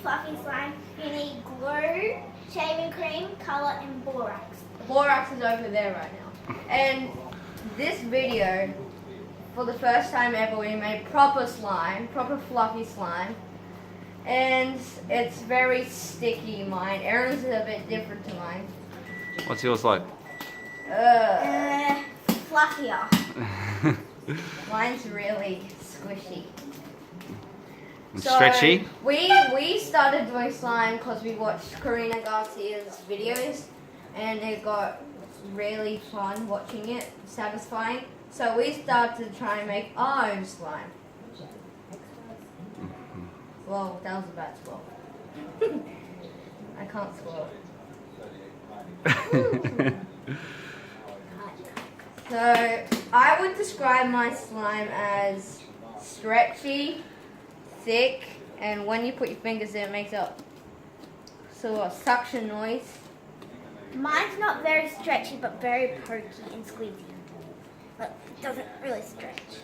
fluffy slime, you need glue, shaving cream, colour and borax. Borax is over there right now. And this video, for the first time ever, we made proper slime, proper fluffy slime. And it's very sticky, mine. Aaron's is a bit different to mine. What's yours like? Fluffier. Mine's really squishy. Stretchy? We started doing slime because we watched Karina Garcia's videos and it got really fun watching it, satisfying. So we started to try and make our own slime. Well, that was a bad swirl. I can't swirl. So I would describe my slime as stretchy, thick, and when you put your fingers in, it makes a sort of suction noise. Mine's not very stretchy, but very pokey and squeezy. But it doesn't really stretch.